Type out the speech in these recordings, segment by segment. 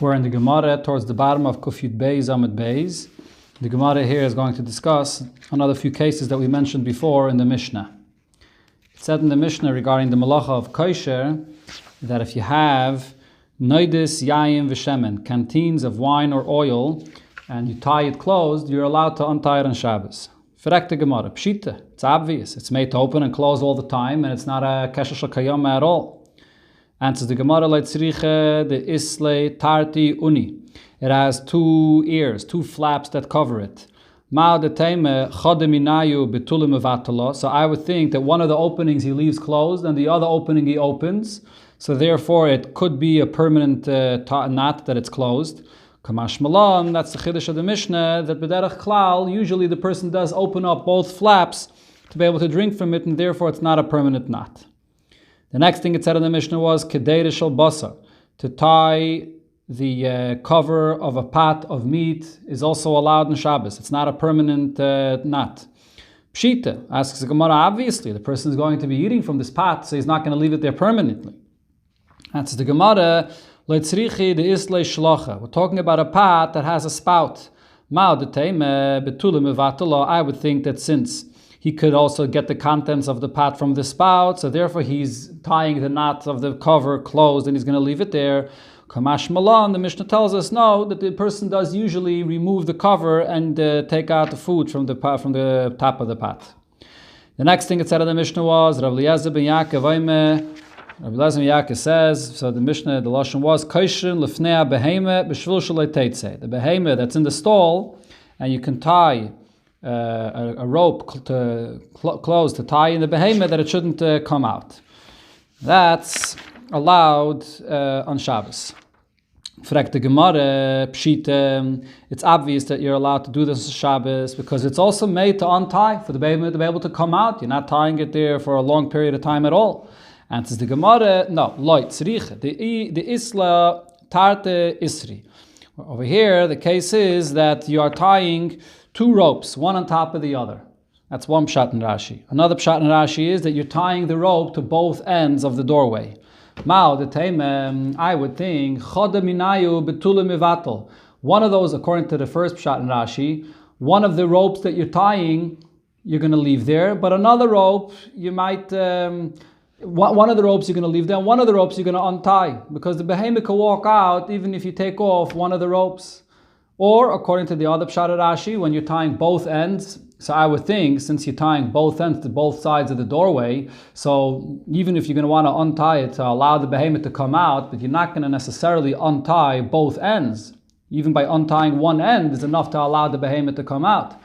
We're in the Gemara towards the bottom of Kuf Yud Beis Amud Beis. The Gemara here is going to discuss another few cases that we mentioned before in the Mishnah. It said in the Mishnah regarding the malacha of kosher that if you have noidis, yayim, v'shemen, canteens of wine or oil, and you tie it closed, you're allowed to untie it on Shabbos. Frek the Gemara, pshita, it's obvious. It's made to open and close all the time, and it's not a kesher shel kayama at all. Answers the Gemara, leitzriche the isle tarti uni. It has two ears, two flaps that cover it. Ma de teime chodeminayu betulim mevatalo. So I would think that one of the openings he leaves closed, and the other opening he opens. So therefore, it could be a permanent knot that it's closed. Kamash malam, that's the chiddush of the Mishnah, that b'derech klal, usually the person does open up both flaps to be able to drink from it, and therefore it's not a permanent knot. The next thing it said in the Mishnah was kedei shel basar, to tie the cover of a pot of meat is also allowed in Shabbos. It's not a permanent knot. Pshita, asks the Gemara, obviously, the person is going to be eating from this pot, so he's not going to leave it there permanently. Answers the Gemara, leitzrichi de isle shlocha. We're talking about a pot that has a spout. I would think that since he could also get the contents of the pot from the spout, so therefore he's tying the knot of the cover closed and he's going to leave it there. Kamash malan, the Mishnah tells us no, that the person does usually remove the cover and take out the food from the top of the pot. The next thing it said in the Mishnah was Rav Eliezer ben Yaakov Rabbi Eliezer ben Yaakov says, so the Mishnah, the lashon was Kosherin lefnei behema b'shvil shalei teitze. The behema that's in the stall, and you can tie a rope close to tie in the behema that it shouldn't come out. That's allowed on Shabbos. Frek the Gemara, pshita, it's obvious that you're allowed to do this on Shabbos because it's also made to untie for the behema to be able to come out. You're not tying it there for a long period of time at all. Answers the Gemara, no, loy tzriche, the isla tarte isri. Over here, the case is that you are tying two ropes, one on top of the other. That's one pshat in Rashi. Another pshat in Rashi is that you're tying the rope to both ends of the doorway. Mao the teimem, I would think, chodeminayu betulim mevatel. One of those, according to the first pshat in Rashi, one of the ropes that you're tying, you're going to leave there, but another rope, you might... one of the ropes you're going to leave there, one of the ropes you're going to untie, because the behemoth can walk out even if you take off one of the ropes. Or, according to the other pshat of Rashi, when you're tying both ends, so I would think, since you're tying both ends to both sides of the doorway, so even if you're going to want to untie it to allow the behemoth to come out, but you're not going to necessarily untie both ends. Even by untying one end is enough to allow the behemoth to come out.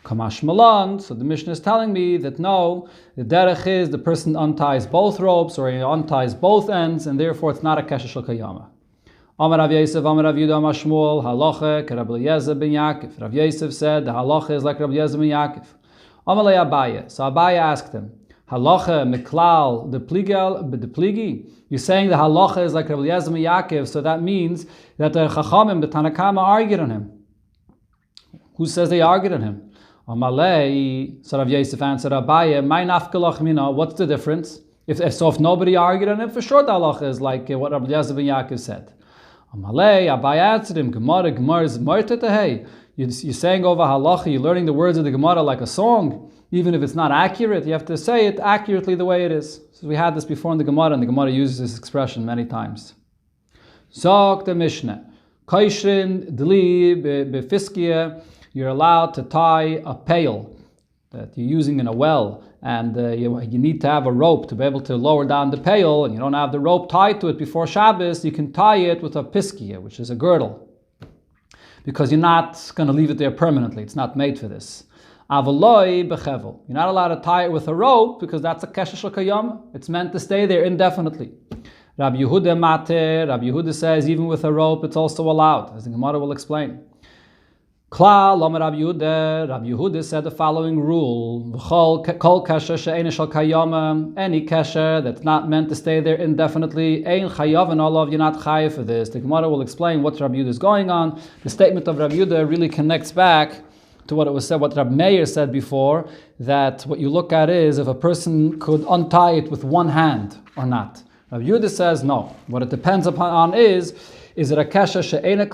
Kamash malan, so the Mishnah is telling me that no, the derech is the person unties both ropes or he unties both ends, and therefore it's not a kesher shel kayama. Amar Rav Yosef, Amar Rav Yudah, Amar Shmuel, halacha ke Rav Eliezer ben Yaakov. Rav Yosef said the halacha is like Rav Eliezer ben Yaakov. Amar le Abaye, so Abaye asked him, halacha miklal the pligi. You're saying the halacha is like Rav Eliezer ben Yaakov, so that means that the chachamim, the Tanakama, argued on him. Who says they argued on him? Amalei, so Rav Yosef answered, Abaye, my nafkalach mina, what's the difference? If nobody argued on it, for sure the halacha is like what Rabbi Eliezer ben Yaakov said. Amalei, Abaye answered him, Gemara is martetahei. You're saying over halacha, you're learning the words of the Gemara like a song. Even if it's not accurate, you have to say it accurately the way it is. So we had this before in the Gemara, and the Gemara uses this expression many times. Zok the Mishnah, Kaishrin dli befiskia. You're allowed to tie a pail that you're using in a well, and you need to have a rope to be able to lower down the pail, and you don't have the rope tied to it before Shabbos, you can tie it with a piskia, which is a girdle, because you're not going to leave it there permanently. It's not made for this. Avaloi bechevel. You're not allowed to tie it with a rope, because that's a kesher shel kayama. It's meant to stay there indefinitely. Rabbi Yehuda mater. Rabbi Yehuda says even with a rope it's also allowed, as the Gemara will explain. Klal, Rabbi Yehuda said the following rule: Kol kasher she'ein shel kayama, any kasher that's not meant to stay there indefinitely, ein chayav olav, you're not chayav for this. The Gemara will explain what Rabbi Yehuda is going on. The statement of Rabbi Yehuda really connects back to what it was said, what Rabbi Meir said before, that what you look at is if a person could untie it with one hand or not. Rabbi Yehuda says no. What it depends upon is Is it a kesha she'ena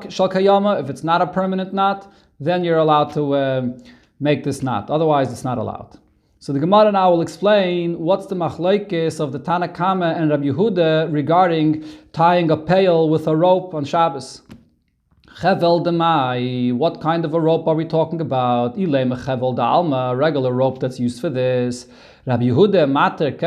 shal kayama? If it's not a permanent knot, then you're allowed to make this knot. Otherwise, it's not allowed. So the Gemara now will explain what's the machlokes of the Tana Kama and Rabbi Yehuda regarding tying a pail with a rope on Shabbos. Chevel demai, what kind of a rope are we talking about? Ilem chevel da'alma, a regular rope that's used for this. Rabbi Yehuda mater, Rabbi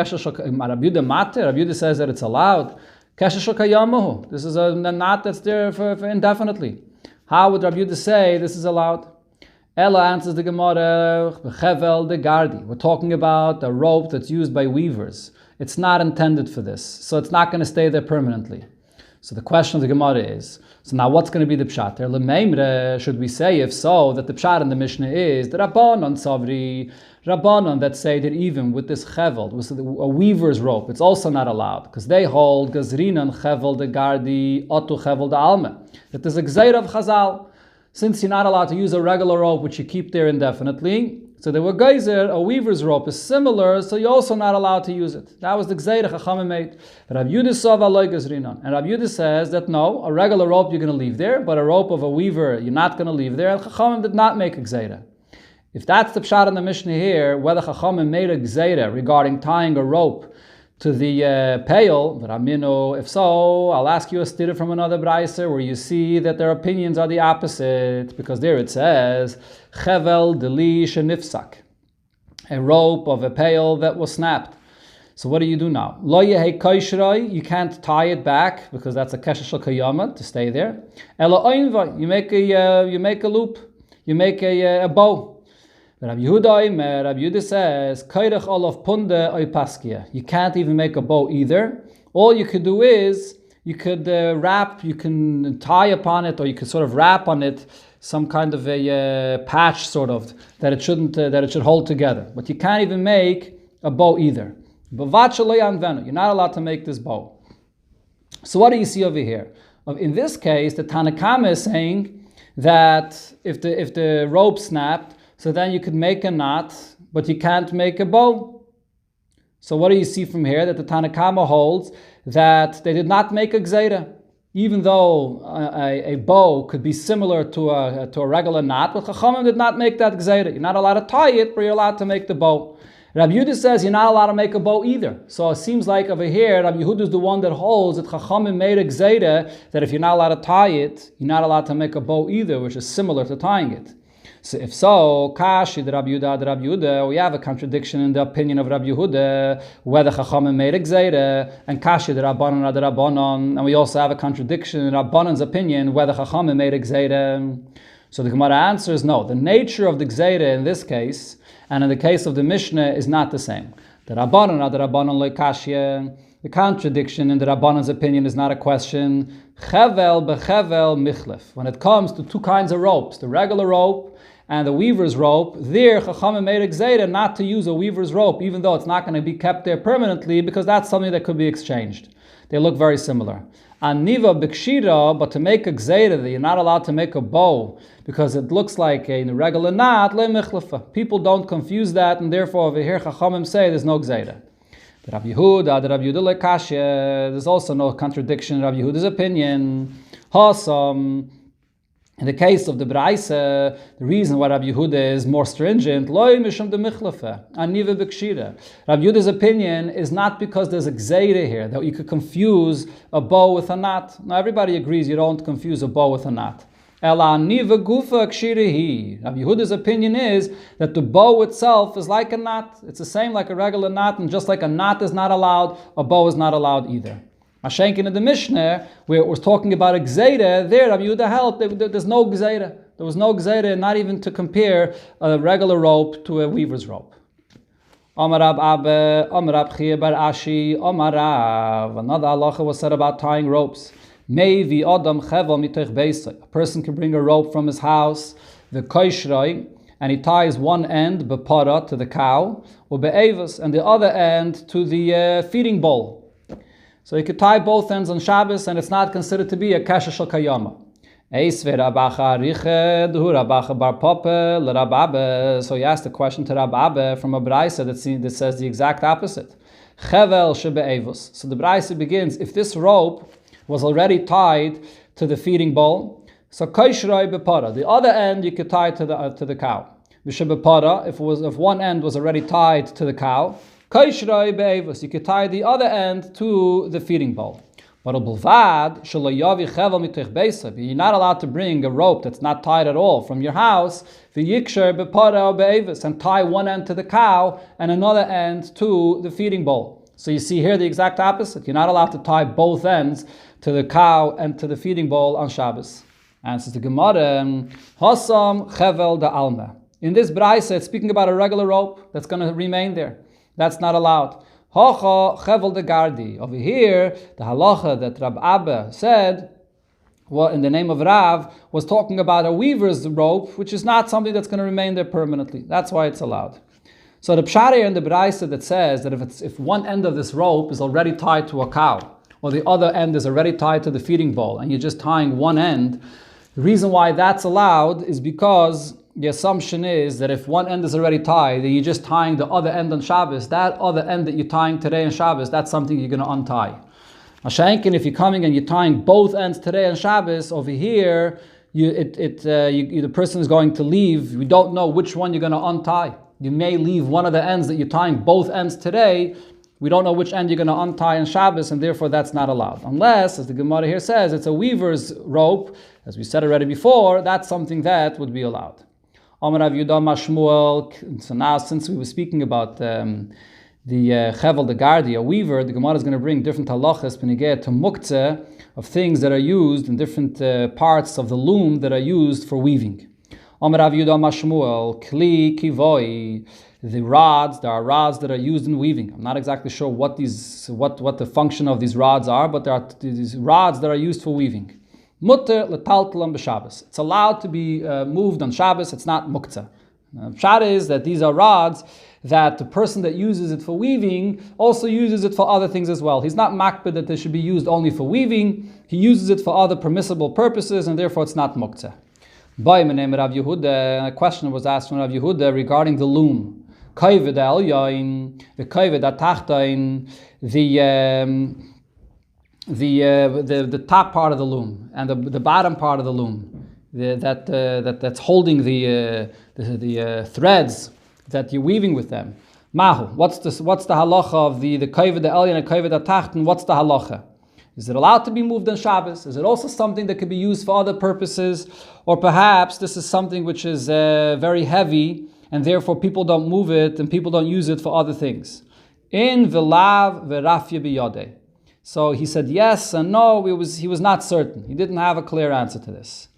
Yehuda says that it's allowed. This is a knot that's there for indefinitely. How would Rabbi Yehuda say this is allowed? Ella answers the Gemara, Chevel de Gardi. We're talking about a rope that's used by weavers. It's not intended for this, so it's not going to stay there permanently. So the question of the Gemara is, so now what's going to be the pshat there? Lemeimre, should we say, if so, that the pshat in the Mishnah is the Rabbanon Savri, Rabbanon that say that even with this chevel, with a weaver's rope, it's also not allowed, because they hold Gazrinan Chevel de Gardi, Otu Chevel de Alma, that there's a gzeir of Chazal. Since you're not allowed to use a regular rope which you keep there indefinitely, so there were geyser, a weaver's rope is similar, so you're also not allowed to use it. That was the gzeir Chachamim made. But Rabbi Yehuda saw v'aloi gazrinan, and Rabbi Yehuda says that no, a regular rope you're going to leave there, but a rope of a weaver you're not going to leave there. And Chachamim did not make a gzeir. If that's the pshat in the Mishnah here, whether Chachamim made a gzeir regarding tying a rope to the pail, if so, I'll ask you a stira from another brayser where you see that their opinions are the opposite, because there it says chevel deli shenifsak, a rope of a pail that was snapped. So what do you do now? Lo yehei koishroi, you can't tie it back because that's a kesha shel kayama to stay there. Elo oinva, you make a loop, you make a bow. Rabbi Yehuda says, Kairach olav punde oy paskia. You can't even make a bow either. All you could do is, you could you can tie upon it, or you could sort of wrap on it some kind of a patch, sort of, that it should hold together. But you can't even make a bow either. You're not allowed to make this bow. So what do you see over here? In this case, the Tana Kama is saying that if the rope snapped, so then you could make a knot, but you can't make a bow. So what do you see from here? That the Tana Kama holds that they did not make a gzeira, even though a bow could be similar to a regular knot, but Chachamim did not make that gzeira. You're not allowed to tie it, but you're allowed to make the bow. Rabbi Yehuda says you're not allowed to make a bow either. So it seems like over here, Rabbi Yehuda is the one that holds that Chachamim made a gzeira, that if you're not allowed to tie it, you're not allowed to make a bow either, which is similar to tying it. So if so, Kashi the Rabbi Yehuda, we have a contradiction in the opinion of Rabbi Yehuda, whether Chachamim made a gzeira, and Kashi the Rabbanon, and we also have a contradiction in Rabbanon's opinion, whether Chachamim made a gzeira. So the Gemara answers no. The nature of the gzeira in this case, and in the case of the Mishnah, is not the same. The Rabbanon loikashia. The contradiction in the Rabbanon's opinion is not a question. Chevel bechevel michlef. When it comes to two kinds of ropes, the regular rope and the weaver's rope, there Chachamim made a gzeira not to use a weaver's rope, even though it's not going to be kept there permanently, because that's something that could be exchanged. They look very similar. Aniva b'kshira, but to make a gzeira that you're not allowed to make a bow because it looks like a regular knot, le michlefa. People don't confuse that, and therefore over here Chachamim say there's no gzeira. Rabbi Yehuda lekashya, there's also no contradiction in Rabbi Yehuda's opinion. Hasam. In the case of the Braise, the reason why Rabbi Yehuda is more stringent, Loi mishum de michlafe, aniva b'kshira. Rabbi Yehuda's opinion is not because there's a gzeira here, that you could confuse a bow with a knot. Now everybody agrees you don't confuse a bow with a knot. Ela aniva gufa kshirihi. Rabbi Yehuda's opinion is that the bow itself is like a knot. It's the same like a regular knot, and just like a knot is not allowed, a bow is not allowed either. Mashenkin in the Mishnah, where it was talking about a gzeira, there Rabbi Yehuda held there's no gzeira. There was no gzeira, not even to compare a regular rope to a weaver's rope. Amar Rab Abba, Amar Rab Chia bar Ashi, Amar Rav. Another halacha was said about tying ropes. Mayvi Adam Chevel mitoch beisai. A person can bring a rope from his house, the koishroi, and he ties one end bepara to the cow, or be'evas, and the other end to the feeding bowl. So you could tie both ends on Shabbos, and it's not considered to be a kasha shel kayama. So he asked a question to Rab Abba from a Braise that says the exact opposite. So the Braise begins, if this rope was already tied to the feeding bowl. So kaishroi bepara, the other end you could tie to the cow. V'shebepara, if one end was already tied to the cow, kaishroi be'evus, you could tie the other end to the feeding bowl. But you're not allowed to bring a rope that's not tied at all from your house and tie one end to the cow and another end to the feeding bowl. So you see here the exact opposite. You're not allowed to tie both ends to the cow and to the feeding bowl on Shabbos. Answers the Gemara, Hasam chevel da alma. In this brayse, it's speaking about a regular rope that's going to remain there. That's not allowed. Hocha chevel de gardi. Over here, the halacha that Rab Abba said, in the name of Rav, was talking about a weaver's rope, which is not something that's going to remain there permanently. That's why it's allowed. So the pshari and the brayse that says that if one end of this rope is already tied to a cow, or the other end is already tied to the feeding bowl, and you're just tying one end, the reason why that's allowed is because the assumption is that if one end is already tied, then you're just tying the other end on Shabbos. That other end that you're tying today on Shabbos, that's something you're going to untie. Mashenkin, if you're coming and you're tying both ends today on Shabbos, over here, the person is going to leave. We don't know which one you're going to untie. You may leave one of the ends that you're tying both ends today. We don't know which end you're going to untie on Shabbos, and therefore that's not allowed. Unless, as the Gemara here says, it's a weaver's rope. As we said already before, that's something that would be allowed. So now, since we were speaking about the chevel de gardi, a weaver, the Gemara is going to bring different halachas penigeh to muktzeh of things that are used in different parts of the loom that are used for weaving. Kli kivoi, the rods. There are rods that are used in weaving. I'm not exactly sure what the function of these rods are, but there are these rods that are used for weaving. Mutter letaltalam b'Shabbos. It's allowed to be moved on Shabbos. It's not muktzah. Pshat is that these are rods that the person that uses it for weaving also uses it for other things as well. He's not makbid that they should be used only for weaving. He uses it for other permissible purposes, and therefore it's not muktzah. A question was asked from Rav Yehuda regarding the loom. Kayved al yain, the kayved atachtain, the top part of the loom and the bottom part of the loom that's holding the threads that you're weaving with them. Mahu, what's the halacha of the kayved elyon and kayved atachten? What's the halacha? Is it allowed to be moved on Shabbos? Is it also something that could be used for other purposes? Or perhaps this is something which is very heavy and therefore people don't move it and people don't use it for other things. In v'lav v'rafya b'yodeh. So he said yes and no. He was not certain. He didn't have a clear answer to this.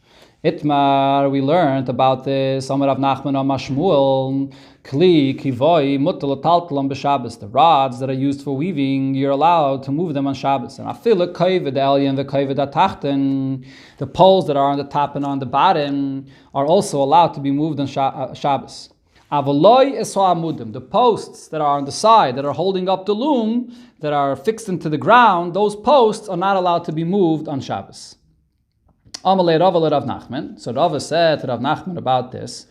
Itmar, we learned about this. Amar Rav Nachman Amar Shmuel, Kli kivoi mutal taltalam b'Shabbos. The rods that are used for weaving, you're allowed to move them on Shabbos. And afila kayved elyon v'kayved atachten. The poles that are on the top and on the bottom are also allowed to be moved on Shabbos. Avaloi esoamudim. The posts that are on the side that are holding up the loom, that are fixed into the ground, those posts are not allowed to be moved on Shabbos. Amalei Rava le Rav Nachman. So Rava said to Rav Nachman about this,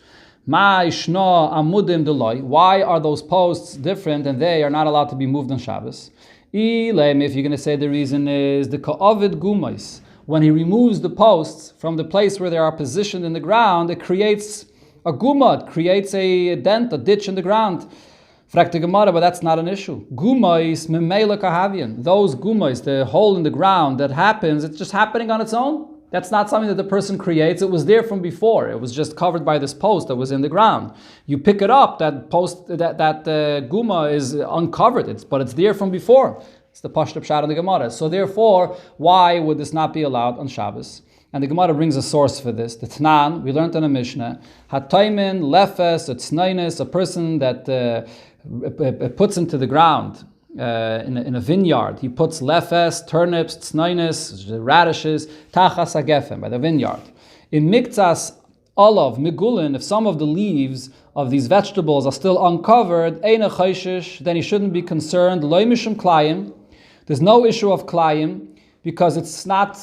Ma ishno amudim deloi. Why are those posts different and they are not allowed to be moved on Shabbos? Ilem, if you're going to say the reason is the ka'ovid gumais. When he removes the posts from the place where they are positioned in the ground, it creates a guma, it creates a dent, a ditch in the ground. Fragt the Gemara, but that's not an issue. Gumais memela kahavian. Those gumais, the hole in the ground that happens, it's just happening on its own. That's not something that the person creates. It was there from before. It was just covered by this post that was in the ground. You pick it up, that post, that guma is uncovered, but it's there from before. It's the Pashtup Pshat in the Gemara. So therefore, why would this not be allowed on Shabbos? And the Gemara brings a source for this. The Tnan, we learned in a Mishnah, Hataymin, Lefes, Tznainus, a person that puts into the ground in a vineyard. He puts lefes, turnips, tznainus, radishes, tachas agefem, by the vineyard. In miktsas olav, migulin, if some of the leaves of these vegetables are still uncovered, eina chayshish, then he shouldn't be concerned. Lo mishum klayim. There's no issue of klayim because it's not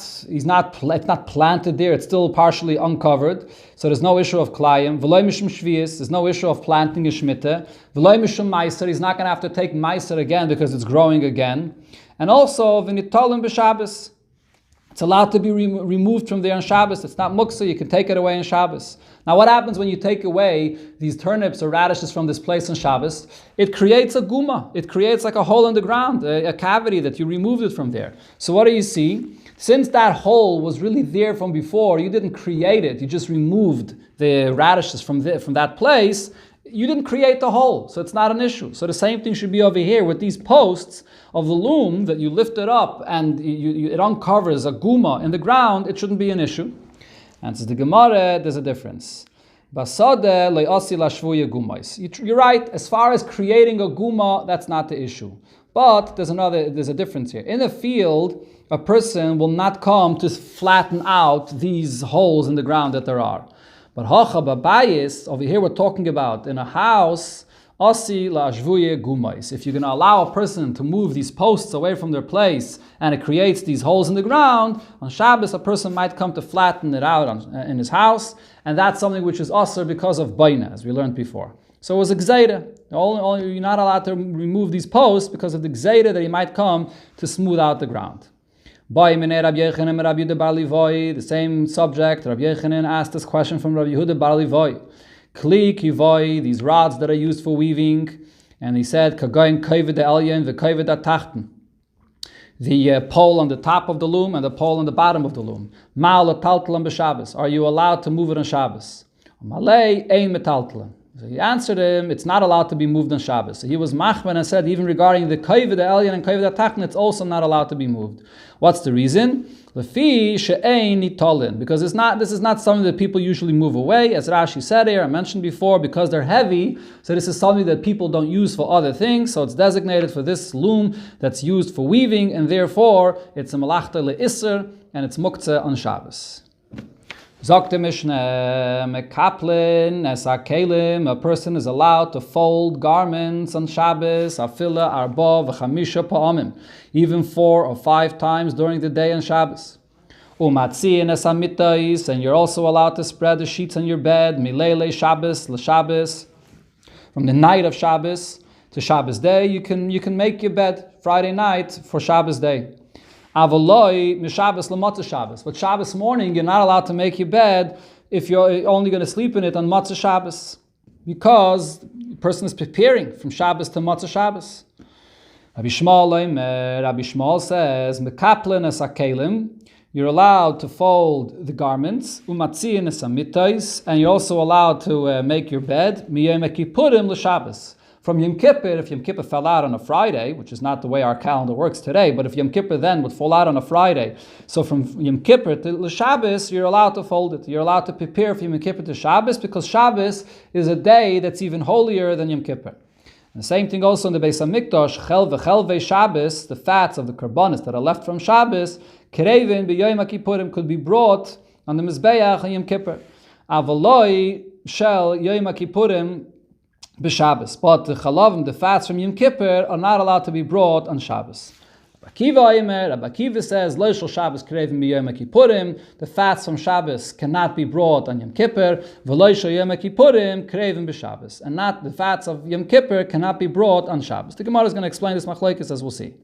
planted there. It's still partially uncovered. So there's no issue of klayim. V'lo mishum shvius. There's no issue of planting a shmita. V'lo mishum meiser. He's not going to have to take meiser again because it's growing again. And also v'nitolim b'Shabbos. It's allowed to be removed from there on Shabbos. It's not muksa, you can take it away on Shabbos. Now what happens when you take away these turnips or radishes from this place on Shabbos? It creates a guma. It creates like a hole in the ground, a cavity that you removed it from there. So what do you see? Since that hole was really there from before, you didn't create it, you just removed the radishes from that place, you didn't create the hole, so it's not an issue. So the same thing should be over here with these posts of the loom that you lifted up and it uncovers a guma in the ground, it shouldn't be an issue. And says the Gemara, there's a difference. You're right, as far as creating a guma, that's not the issue. But there's a difference here. In a field, a person will not come to flatten out these holes in the ground that there are. But hacha babayis, over here we're talking about in a house, asi la'ashvuye gumais. If you're going to allow a person to move these posts away from their place and it creates these holes in the ground, on Shabbos a person might come to flatten it out in his house, and that's something which is asur because of baina, as we learned before. So it was a gzeira. You're not allowed to remove these posts because of the gzeira that he might come to smooth out the ground. The same subject, Rabbi Yechanan asked this question from Rabbi Yehuda bar Livoi. Kli kivoi, these rods that are used for weaving, and he said, Kagayin kaved elyon v'kaved atachten. The pole on the top of the loom and the pole on the bottom of the loom. Ma'al metaltalan b'Shabbos. Are you allowed to move it on Shabbos? Malay ein metaltalan. So he answered him, it's not allowed to be moved on Shabbos. So he was machman and said, even regarding the kaved elyon and kaved atachten, it's also not allowed to be moved. What's the reason? Lefi she'ein nitolin, because this is not something that people usually move away. As Rashi said here, I mentioned before, because they're heavy, so this is something that people don't use for other things, so it's designated for this loom that's used for weaving, and therefore it's a malachta le'isr, and it's muktzah on Shabbos. Zokte Mishnah, mekaplin es hakelim, a person is allowed to fold garments on Shabbos, afila arba v'chamisha pa'amim, even 4 or 5 times during the day on Shabbos. Umatziin es hamitais, and you're also allowed to spread the sheets on your bed, milele Shabbos l'Shabbos, from the night of Shabbos to Shabbos day, you can make your bed Friday night for Shabbos day. Avaloi mishabbos l'matzah Shabbos. But Shabbos morning, you're not allowed to make your bed if you're only going to sleep in it on matzah Shabbos, because the person is preparing from Shabbos to matzah Shabbos. Rabbi Shmuel says, mekaplin es hakelim, you're allowed to fold the garments, umatziin es hamitais, and you're also allowed to make your bed, miyom kippurim l'Shabbos. From Yom Kippur, if Yom Kippur fell out on a Friday, which is not the way our calendar works today, but if Yom Kippur then would fall out on a Friday, so from Yom Kippur to Shabbos, you're allowed to fold it. You're allowed to prepare from Yom Kippur to Shabbos, because Shabbos is a day that's even holier than Yom Kippur. And the same thing also in the Beis HaMikdash, chel v'chelvei Shabbos, the fats of the karbanis that are left from Shabbos, kerevin b'yom kippurim, could be brought on the Mizbeach on Yom Kippur. Avaloi shel yom kippurim b'Shabbos, but the chalavim, the fats from Yom Kippur, are not allowed to be brought on Shabbos. Rabbi Akiva says, Lo shel Shabbos krevim b'yom kippurim, the fats from Shabbos cannot be brought on Yom Kippur, v'lo shel yom kippurim krevim b'Shabbos, and not the fats of Yom Kippur cannot be brought on Shabbos. The Gemara is going to explain this machlokes as we'll see.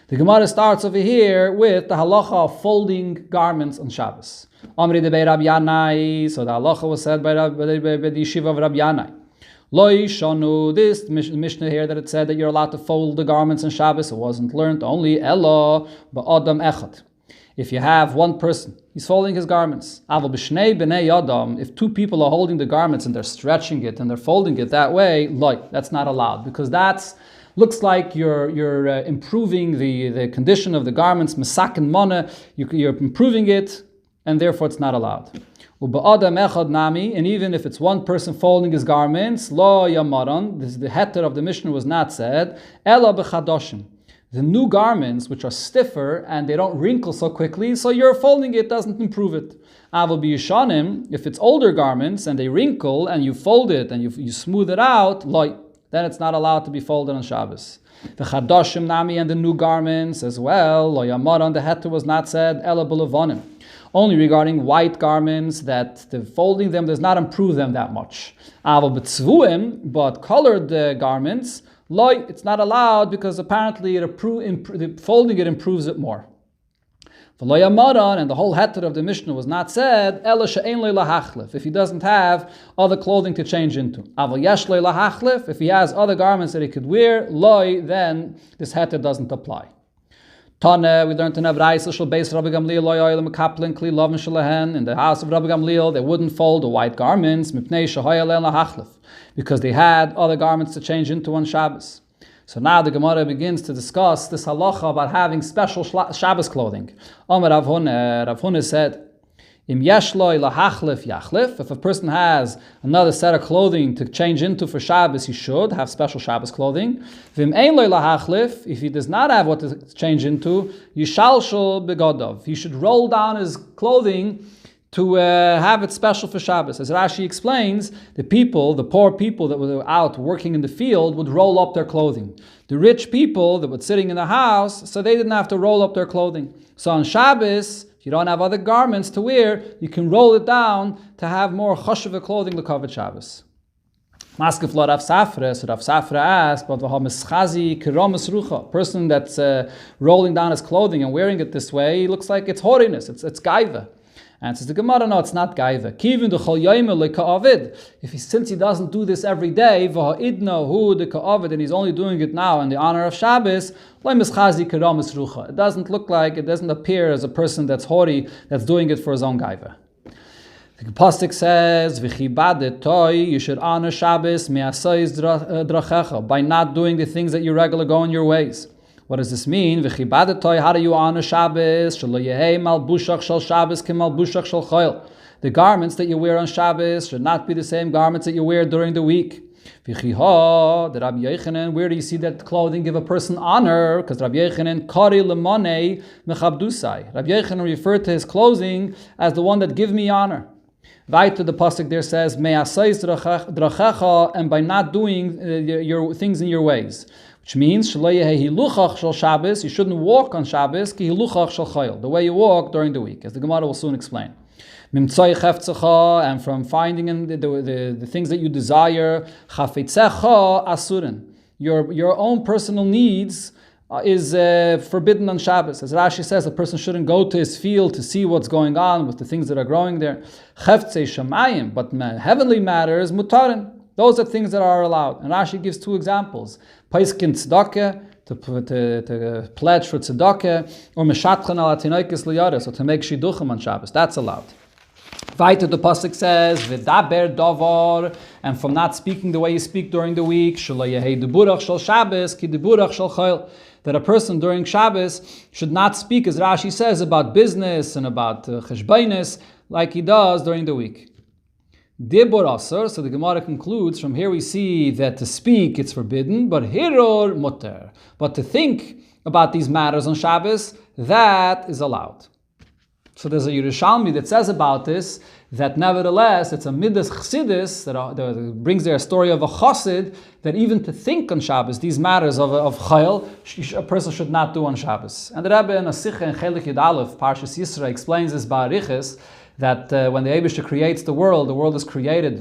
The Gemara starts over here with the halacha of folding garments on Shabbos. Amri debei Rabbi Yanai, so the halacha was said by the yeshiva of Rabbi Yanai. Loi shanu, this Mishnah here that it said that you're allowed to fold the garments on Shabbos, it wasn't learned only elo ba'adam echad. If you have one person, he's folding his garments. Aval b'shnei b'nei adam, if 2 people are holding the garments and they're stretching it and they're folding it that way, that's not allowed, because that's looks like you're improving the condition of the garments, mesaken mana, you're improving it, and therefore it's not allowed. And even if it's one person folding his garments, lo yamaran, the heter of the Mishnah was not said, ela b'chadoshim. The new garments, which are stiffer and they don't wrinkle so quickly, so you're folding it doesn't improve it. Aval b'yishanim, if it's older garments and they wrinkle and you fold it and you smooth it out, then it's not allowed to be folded on Shabbos. The chadoshim nami, and the new garments as well, lo yamaran, the heter was not said, ela b'levonim. Only regarding white garments, that the folding them does not improve them that much. Aval b'tzvuim, but colored garments, it's not allowed, because apparently the folding it improves it more. And the whole heter of the Mishnah was not said, if he doesn't have other clothing to change into. If he has other garments that he could wear, then this heter doesn't apply. Tana, we learned in Avraisa shel beis Rabbi Gamliel lo yoyel mekaplin kli lovin shelahen. In the house of Rabbi Gamliel, they wouldn't fold the white garments mipnei shehoyel lahachlef, because they had other garments to change into on Shabbos. So now the Gemara begins to discuss this halacha about having special Shabbos clothing. Amar Rav Huna said, Im yesh lo lahachlef yachlef. If a person has another set of clothing to change into for Shabbos, he should have special Shabbos clothing. Vim ein lo lahachlef. If he does not have what to change into, yishalshal begodov. He should roll down his clothing to have it special for Shabbos. As Rashi explains, the poor people that were out working in the field would roll up their clothing. The rich people that were sitting in the house, so they didn't have to roll up their clothing. So on Shabbos, if you don't have other garments to wear, you can roll it down to have more choshev clothing to cover Shabbos. Maskef lo Rav Safra, so Rav Safra asked, but a person that's rolling down his clothing and wearing it this way, looks like it's holiness, it's gaiva. And says the Gemara, no, it's not gaiva. Since he doesn't do this every day, and he's only doing it now in the honor of Shabbos, it doesn't appear as a person that's haughty, that's doing it for his own gaiva. The Pasuk says, you should honor Shabbos by not doing the things that you regularly go in your ways. What does this mean? How do you honor Shabbos? The garments that you wear on Shabbos should not be the same garments that you wear during the week. Where do you see that clothing give a person honor? Because Rabbi Yochanan referred to his clothing as the one that give me honor. Weiter, the pasuk there says, and by not doing your things in your ways. Which means, you shouldn't walk on Shabbos, the way you walk during the week, as the Gemara will soon explain. And from finding in the things that you desire, your own personal needs is forbidden on Shabbos. As Rashi says, a person shouldn't go to his field to see what's going on with the things that are growing there. But heavenly matters, mutarin. Those are things that are allowed. And Rashi gives two examples. Paiskin tzedakah, to pledge for tzedakah, or meshatchan al atinoikis liyaris, or to make shidduchim on Shabbos. That's allowed. Weiter, the pasuk says, v'daber davar, and from not speaking the way you speak during the week, shelo yehei deburach shel Shabbos ki deburach shel chayil, that a person during Shabbos should not speak, as Rashi says, about business and about cheshbainis, like he does during the week. Dibur asur, so the Gemara concludes, from here we see that to speak it's forbidden, but hiror muter. But to think about these matters on Shabbos, that is allowed. So there's a Yerushalmi that says about this, that nevertheless it's a midas chassidus, that brings there a story of a chassid, that even to think on Shabbos, these matters of chayil, a person should not do on Shabbos. And the Rebbe in a Sikha in Chelik Yud Aleph, Parshas Yisra, explains this ba'arichis, that when the Eibishter creates the world is created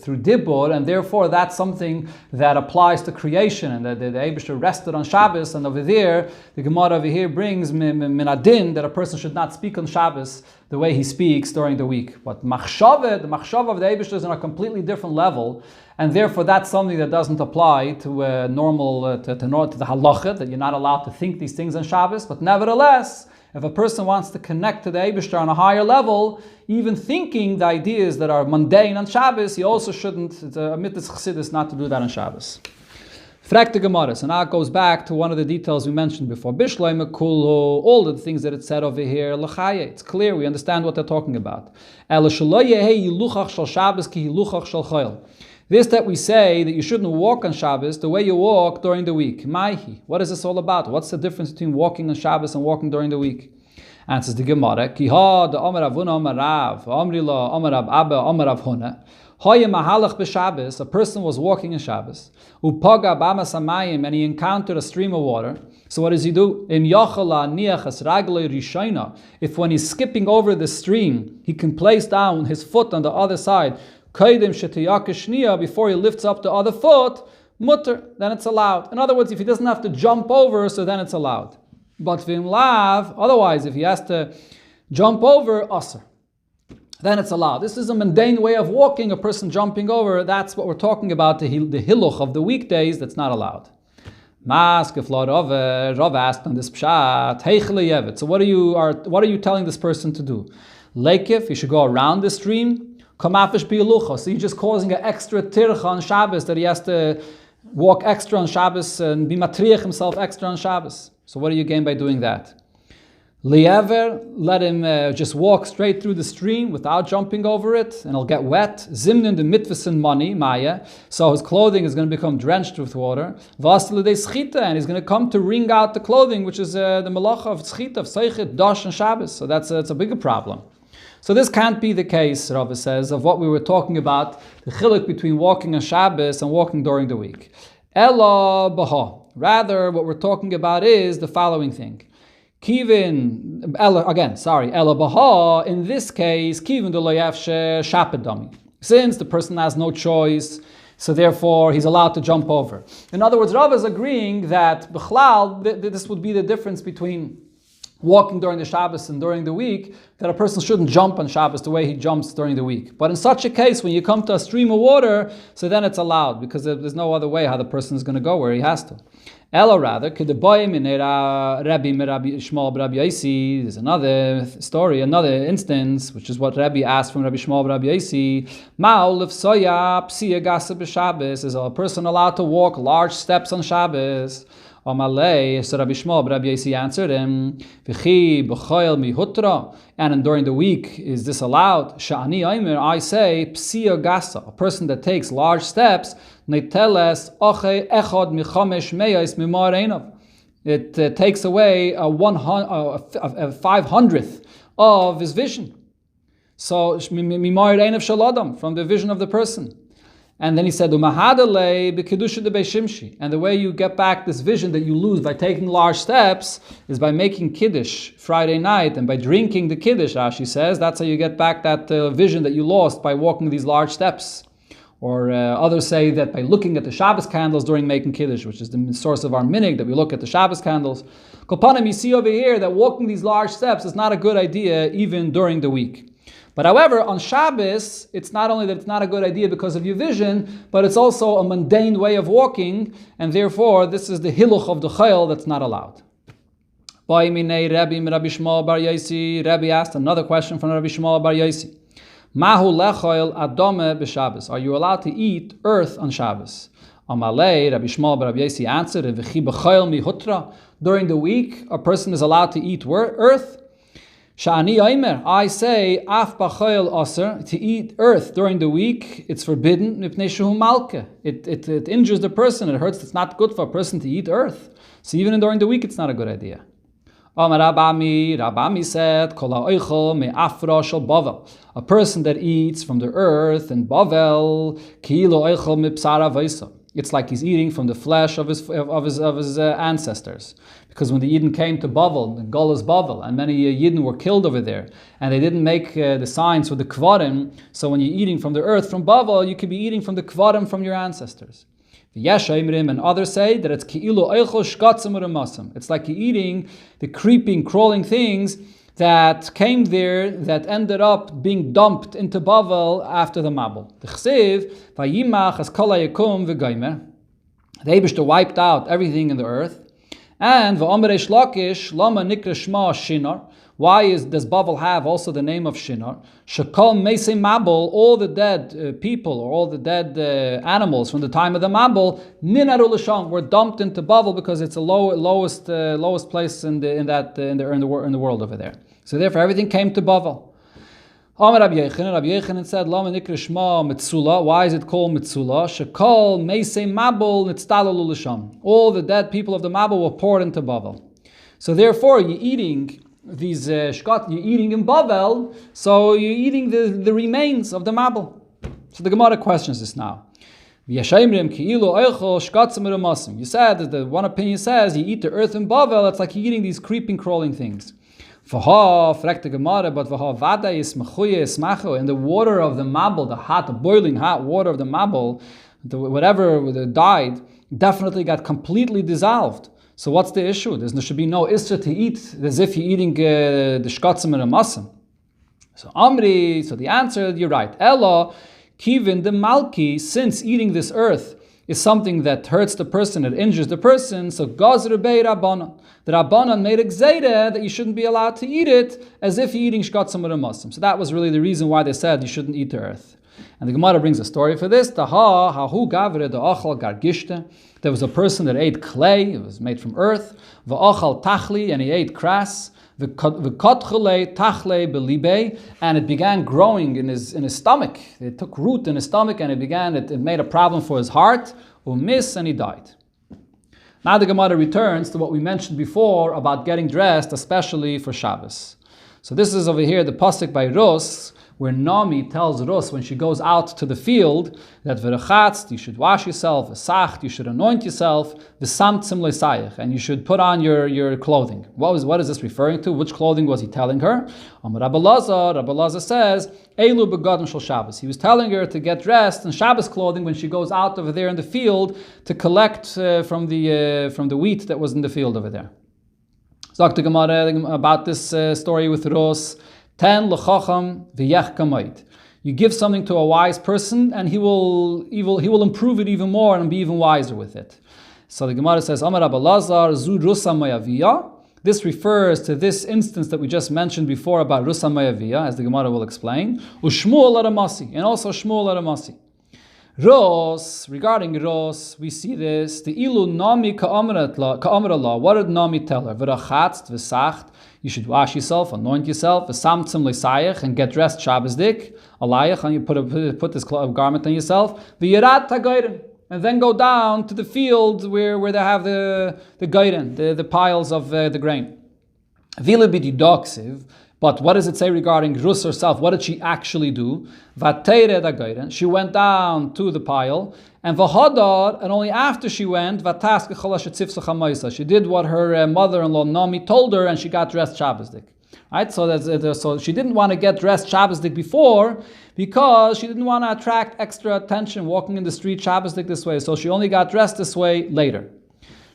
through Dibur, and therefore that's something that applies to creation, and that the Eibishter rested on Shabbos, and over there, the Gemara over here brings min adin, that a person should not speak on Shabbos the way he speaks during the week. But the machshava of the Eibishter is on a completely different level, and therefore that's something that doesn't apply to normal, to the halacha, that you're not allowed to think these things on Shabbos, but nevertheless, if a person wants to connect to the Eibishter on a higher level, even thinking the ideas that are mundane on Shabbos, he also shouldn't, it's a mitzvah chassidus not to do that on Shabbos. Frek the Gemara, so now it goes back to one of the details we mentioned before. Bishloime kulhu, all of the things that it said over here, l'chaye, it's clear, we understand what they're talking about. This that we say that you shouldn't walk on Shabbos the way you walk during the week. Maihi. What is this all about? What's the difference between walking on Shabbos and walking during the week? Answers the Gemara. Kiha the Amar Avuna Amar Rav Amrila Amar Rav Abba Amar Rav Huna. Hoye mahalach b'Shabbos. A person was walking on Shabbos. Upaga b'ama samayim, and he encountered a stream of water. So what does he do? Im yachala niachas raglei rishayna. If when he's skipping over the stream, he can place down his foot on the other side, before he lifts up the other foot, mutter, then it's allowed. In other words, if he doesn't have to jump over, so then it's allowed. But v'im lav, otherwise, if he has to jump over, aser, then it's allowed. This is a mundane way of walking, a person jumping over. That's what we're talking about, the hiluch of the weekdays, that's not allowed. Rav asked on this pshat, so what are you telling this person to do? Lekif, he should go around the stream. Kamafish bi'alucha, so he's just causing an extra tircha on Shabbos, that he has to walk extra on Shabbos and be matriach himself extra on Shabbos. So what do you gain by doing that? Liever, let him just walk straight through the stream without jumping over it, and he'll get wet. Zimnin the mitvasin money, maya, so his clothing is going to become drenched with water. Vasilide schita, and he's going to come to wring out the clothing, which is the malacha of schita, of seichet, dosh, and Shabbos. So that's a bigger problem. So this can't be the case, Rava says, of what we were talking about, the chiluk between walking on Shabbos and walking during the week. Ella baha. Rather, what we're talking about is the following thing. Kivin, Ella baha, in this case, Kivin de loyafshe shapedami. Since the person has no choice, so therefore he's allowed to jump over. In other words, Rava is agreeing that b'chlal, this would be the difference between walking during the Shabbos and during the week, that a person shouldn't jump on Shabbos the way he jumps during the week. But in such a case, when you come to a stream of water, so then it's allowed, because there's no other way how the person is going to go where he has to. Ella rather, there's another story, another instance, which is what Rabbi asked from Rabbi Shmuel Rabbi Yosi. Is a person allowed to walk large steps on Shabbos? Amalei, so Rabbi Shmuel Rabbi Yosi answered him, and during the week, is this allowed? Sha'ani Aimer, I say, psia gasa, a person that takes large steps, neiteles oche echod michamesh meyais mimar einav. It takes away a 500th of his vision. So mimar einav shaladam, from the vision of the person. And then he said, and the way you get back this vision that you lose by taking large steps is by making Kiddush Friday night, and by drinking the Kiddush, Rashi says, that's how you get back that vision that you lost by walking these large steps. Or others say that by looking at the Shabbos candles during making Kiddush, which is the source of our minig, that we look at the Shabbos candles. Kolpanim, you see over here that walking these large steps is not a good idea even during the week. But however, on Shabbos, it's not only that it's not a good idea because of your vision, but it's also a mundane way of walking, and therefore this is the hiluch of the chayil that's not allowed. Rabbi asked another question from Rabbi Shmuel Bar Yosi. Mahu lechayil adome b'Shabbos. Are you allowed to eat earth on Shabbos? Amalei, Rabbi Shmuel Bar Yosi answered, during the week, a person is allowed to eat earth. Sha'ani Aimer, I say, af b'chayil aser, to eat earth during the week, it's forbidden, mipnei shehu malke. It injures the person, it hurts, it's not good for a person to eat earth. So even during the week, it's not a good idea. Rabami said, Kol ha'oichel me'afra shel bavel. A person that eats from the earth and bavel, ki'ilo oichel mipsar avaisa. It's like he's eating from the flesh of his ancestors. Because when the Yidden came to Bavel, the Golas Bavel, and many Yidden were killed over there, and they didn't make the signs for the Kvarim, so when you're eating from the earth from Bavel, you could be eating from the Kvarim from your ancestors. And others say that it's Ki'ilu Eichel Shkatzim Uramasam. It's like you're eating the creeping, crawling things that came there, that ended up being dumped into Bavel after the Mabel. The Chsiv, Vayimach as Kol HaYakum V'Gaimer. The Eibishter wiped out everything in the earth. And V'Omer Eish Lakish, Lama Nikra Shma Shinar. Why does Bavel have also the name of Shinar? Shekol Meisei Mabel, all the dead people, or all the dead animals from the time of the Mabel, Ninaru L'Sham, were dumped into Bavel because it's the lowest place in the world over there. So therefore, everything came to Bavel. Rabbi Yechanan said, Lama Nikra Shma Mitzula. Why is it called Mitzula? Shekol Meisei Mabel Nitztalalu L'Sham. All the dead people of the Mabel were poured into Bavel. So therefore, you're eating these shkat, you're eating in Bavel, so you're eating the remains of the Mabel. So the Gemara questions this now. You said that the one opinion says you eat the earth in Bavel, it's like you're eating these creeping, crawling things. But in the water of the Mabel, the boiling hot water of the Mabel, whatever died, definitely got completely dissolved. So what's the issue? There should be no isra to eat as if you're eating the shkatzim and a masim. So Amri, so the answer, you're right. Ella, kivin the malki, since eating this earth is something that hurts the person, it injures the person, so gazr bei rabbanan. The rabbanan made a gzeira that you shouldn't be allowed to eat it as if you're eating shkatzim or a masim. So that was really the reason why they said you shouldn't eat the earth. And the Gemara brings a story for this. There was a person that ate clay, it was made from earth, and he ate grass, and it began growing in his stomach. It took root in his stomach and it made a problem for his heart, and he died. Now the Gemara returns to what we mentioned before about getting dressed, especially for Shabbos. So this is over here the pasuk by Rus, where Nami tells Rus when she goes out to the field that v'rechatzt, you should wash yourself, v'sacht, you should anoint yourself, v'samtzim le'sayich, and you should put on your clothing. What is this referring to? Which clothing was he telling her? Rabbi Lazar says, Eilu begadim shel Shabbos. He was telling her to get dressed in Shabbos clothing when she goes out over there in the field to collect from the wheat that was in the field over there. Dr. Gemara about this story with Rus. Ten l'chacham v'yech kamayit. You give something to a wise person, and he will improve it even more and be even wiser with it. So the Gemara says, Amar Rabbi Lazar zu rusa mayaviyah. This refers to this instance that we just mentioned before about rusa mayaviyah, as the Gemara will explain. Ushmuel aramasi, and also Shmuel aramasi. Rus, regarding Rus, we see this. The ilu nami ka'amrallah. What did Nami tell her? V'rachatzt v'sacht. You should wash yourself, anoint yourself, v'samtzim le'sayich, and get dressed Shabbos dik, alayich, and you put this garment on yourself. V'yirat ha'gayren, and then go down to the field where they have the gayren, the piles of the grain. V'ile b'didoksiv. But what does it say regarding Rus herself? What did she actually do? She went down to the pile, and and only after she went, she did what her mother-in-law Nami told her, and she got dressed Shabbosdik. Right? So she didn't want to get dressed Shabbosdik before, because she didn't want to attract extra attention walking in the street Shabbosdik this way. So she only got dressed this way later.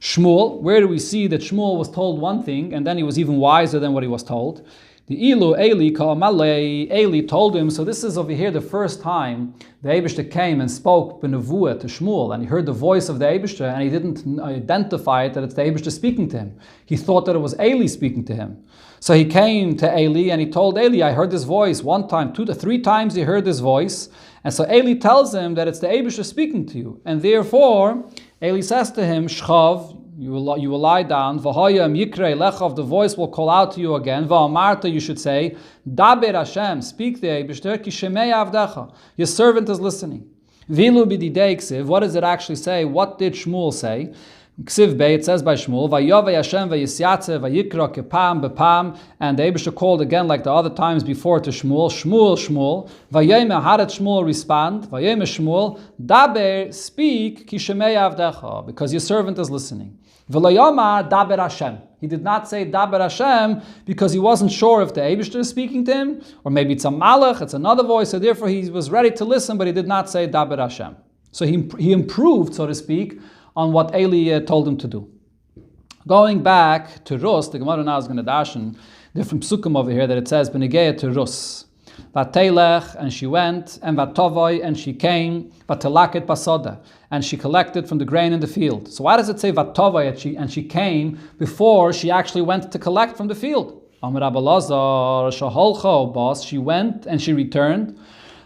Shmuel, where do we see that Shmuel was told one thing, and then he was even wiser than what he was told? The Ilu Eli Ka'amalei, Eli told him, so this is over here the first time the Eibishter came and spoke Benevuah to Shmuel, and he heard the voice of the Eibishter, and he didn't identify it that it's the Eibishter speaking to him. He thought that it was Eli speaking to him. So he came to Eli and he told Eli, I heard this voice 1 time, 2 to 3 times he heard this voice, and so Eli tells him that it's the Eibishter speaking to you, and therefore Eli says to him, Shchav, you will lie down. V'hayam yikrei lechav, the voice will call out to you again. V'amarta, you should say, Daber Hashem, speak the Eibishter, ki shemei avdecha, your servant is listening. Vilu b'didei ksiv, what does it actually say? What did Shmuel say? Ksiv Bey, it says by Shmuel, Vayovei Hashem v'yisyatze v'yikra kepam b'pam, and the Eibishter called again like the other times before to Shmuel, Shmuel, Vayeme, how did Shmuel respond? Vayeme Shmuel, Daber, speak, ki shemei avdecha, because your servant is listening. V'layoma daber Hashem. He did not say daber Hashem because he wasn't sure if the Eibishter is speaking to him, or maybe it's a malach, it's another voice, so therefore he was ready to listen, but he did not say daber Hashem. So he improved, so to speak, on what Eli told him to do. Going back to Rus, the Gemara now is going to dashen different psukim over here that it says Benegeya to Rus. Vatelech, and she went, and Vatovoi, and she came, Vatelaket pasoda, and she collected from the grain in the field. So why does it say Vatovoi, and she came before she actually went to collect from the field? Amar Rabbi Lazar, Shaholcha bas, she went and she returned.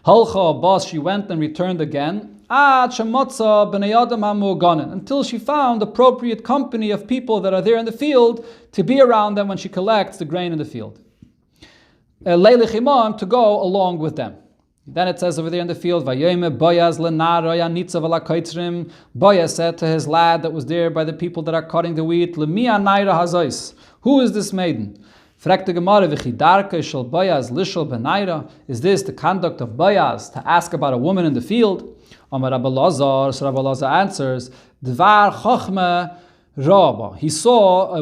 Holcha bas, she went and returned again. Until she found appropriate company of people that are there in the field to be around them when she collects the grain in the field. To go along with them. Then it says over there in the field, Boaz said to his lad that was there by the people that are cutting the wheat, who is this maiden? Is this the conduct of Boaz to ask about a woman in the field? Amar Rabbi Lazar, so Rabbi Lazar answers, Dvar Chochma Rabba. He saw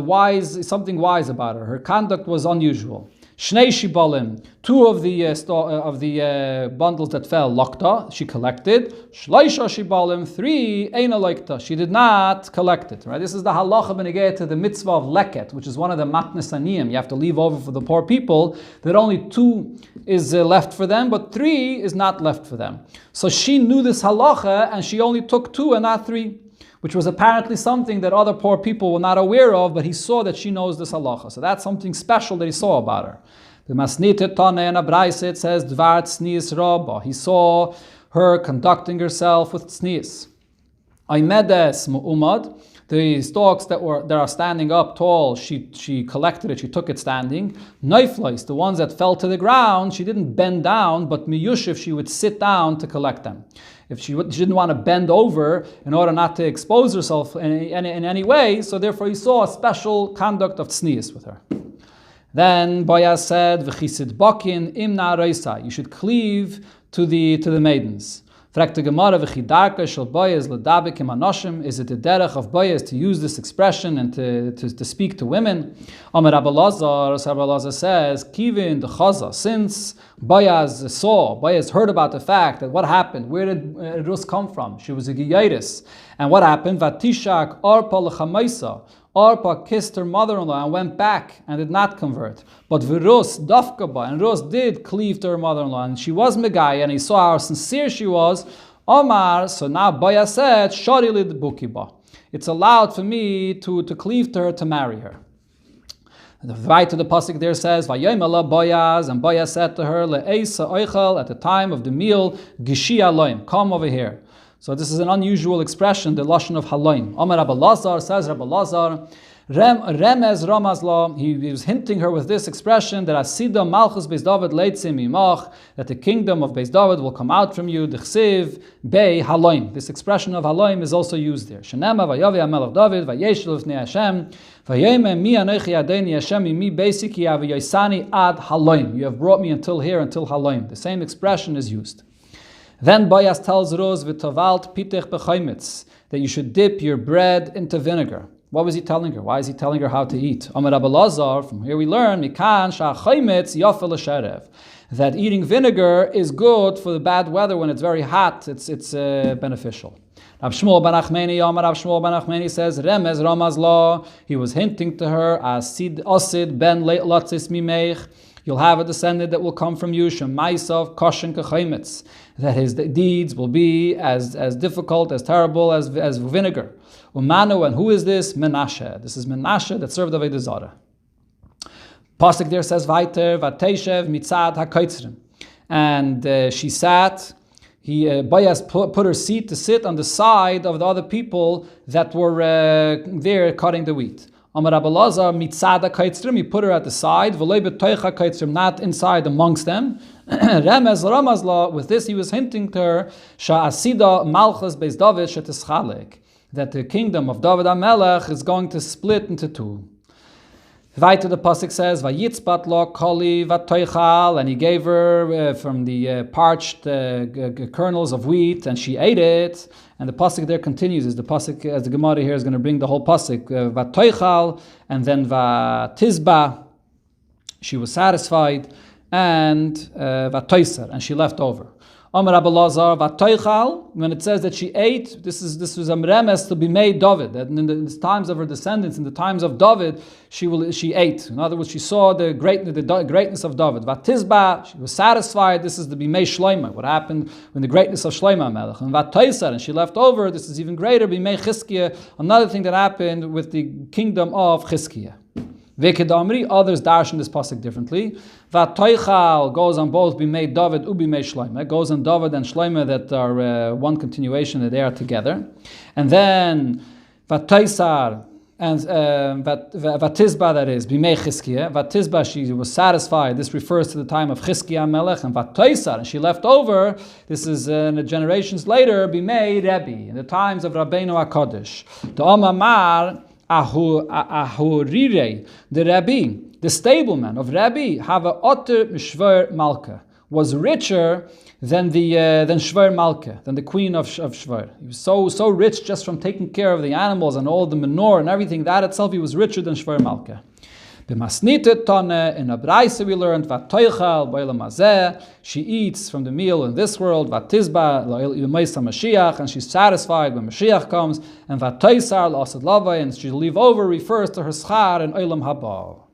something wise about her. Her conduct was unusual. Shnei shibalim, 2 of the bundles that fell, lokta, she collected. Shloisha shibalim, 3 eina lokta, she did not collect it. Right? This is the halacha benegeh to the mitzvah of leket, which is one of the matnes aniyim. You have to leave over for the poor people. That only 2 is left for them, but 3 is not left for them. So she knew this halacha, and she only took 2 and not 3. Which was apparently something that other poor people were not aware of, but he saw that she knows this halacha. So that's something special that he saw about her. The Masnita Tane and Abraise, it says, Dvar tznius rabba. He saw her conducting herself with tznius. Aymedes mu'umad. The stalks that are standing up tall, she collected it, she took it standing. Neifleis, the ones that fell to the ground, she didn't bend down, but miyushiv, she would sit down to collect them. If she didn't want to bend over in order not to expose herself in any way, so therefore he saw a special conduct of tznius with her. Then Boaz said, "V'chisid bakin imna reisa." You should cleave to the maidens. Fragt the Gemara, "V'chidarka shel Boaz ledabek im anoshim." Is it the derech of Boaz to use this expression and to speak to women? Amar Rabbi Lazar says, "Kivin the chaza." Since Boaz heard about the fact that what happened, where did Rus come from? She was a Giyaitis. And what happened? Vatishak arpa l'chamaisa. Arpa kissed her mother-in-law and went back and did not convert. But Virus, Dafkaba, and Rus did cleave to her mother-in-law, and she was Megai, and he saw how sincere she was. Omar, so now Boaz said, Shari lid bukiba. It's allowed for me to cleave to her, to marry her. The right to the pasuk there says, "Vayomala Boaz," and Boaz said to her, "Le'esa oichel," at the time of the meal, "Gishi aloim," come over here. So this is an unusual expression, the lashon of haloim. Amar Rabbi Lazar, says Rabbi Lazar, Remez Ramazla, he was hinting her with this expression that Asida Malchus Beis David Leitzim Imach, that the kingdom of Beis David will come out from you. D'chsiv Bei Haloim. This expression of Haloim is also used there. Shenema Vayavi HaMelech David Vayeshel Lifnei Hashem Vayeme Mi Anochi Adeni Hashem Mi Beisiki Aviyoisani Ad Haloim. You have brought me until here, until Haloim. The same expression is used. Then Boaz tells Ruz V'tovalt Pitech B'chaimitz, that you should dip your bread into vinegar. What was he telling her? Why is he telling her how to eat? Amar Rabbi Lazar, from here we learn, Mikan Sha'chaimitz Yafel Sherev, that eating vinegar is good for the bad weather when it's very hot. It's beneficial. Rav Shmuel ben Achmeni, Amar Rav Shmuel ben Achmeni says, Remez Ramaz Law, he was hinting to her, Asid ben Latzis Mimeich, you'll have a descendant that will come from you, Shemaisav Koshen Kachaimitz, that his deeds will be as difficult, as terrible as vinegar. Umanu, and who is this? Menashe. This is Menashe that served Avodah Zarah. Pasuk there says, Vaiter Vateshev Mitzad HaKaitzrim. And she sat, Boaz put her seat to sit on the side of the other people that were there cutting the wheat. Amar Rabbi Lazar Mitzad HaKaitzrim, he put her at the side, V'loi b'toich HaKaitzrim, not inside amongst them. Remez Ramazla, with this he was hinting to her, Sha'asida Malchus Beis David Shetischalek, that the kingdom of David HaMelech is going to split into 2. Weiter the pasuk says, "Vayitzpat lo koli vatoichal," and he gave her from the parched kernels of wheat, and she ate it. And the pasuk there continues, as the pasuk, as the Gemara here is going to bring the whole pasuk, vatoichal, and then vatizba, she was satisfied, and vatoiser, and she left over. Amar Rabbi Lazar vatoichal, when it says that she ate, this was a remes to be made David, that in the times of her descendants, in the times of David, she ate. In other words, she saw the greatness of David. Vatizba, she was satisfied. This is the bimei Shloima, what happened when the greatness of Shloima Melech. And vatoiser, and she left over. This is even greater, bimei Chizkiah, another thing that happened with the kingdom of Chizkiah. Vekedamri, others darshan this pasuk differently. Vatoichal goes on both bimei David ubimei Shloimeh. It goes on David and Shloimeh that are one continuation, that they are together. And then Vatoisar and Vatizba, that is bimei Chizkiah. Vatizba, she was satisfied. This refers to the time of Chizkiah Melech. And Vatoisar, and she left over. This is in the generations later bimei Rebbe, in the times of Rabbeinu HaKadosh. The Omamar Ahurire, the Rabbi, the stableman of Rabbi, have a otter Shver Malka, was richer than Shver Malka, than the queen of Shver. He was so rich just from taking care of the animals and all the manure and everything. That itself, he was richer than Shver Malka. B'masnitet tone, in a brayse we learned, vatoichal b'olam hazeh, she eats from the meal in this world, vatizba l'meisa Mashiach, and she's satisfied when Mashiach comes, and vatoisar l'asad lavai, and she'll leave over refers to her schar in olam haba.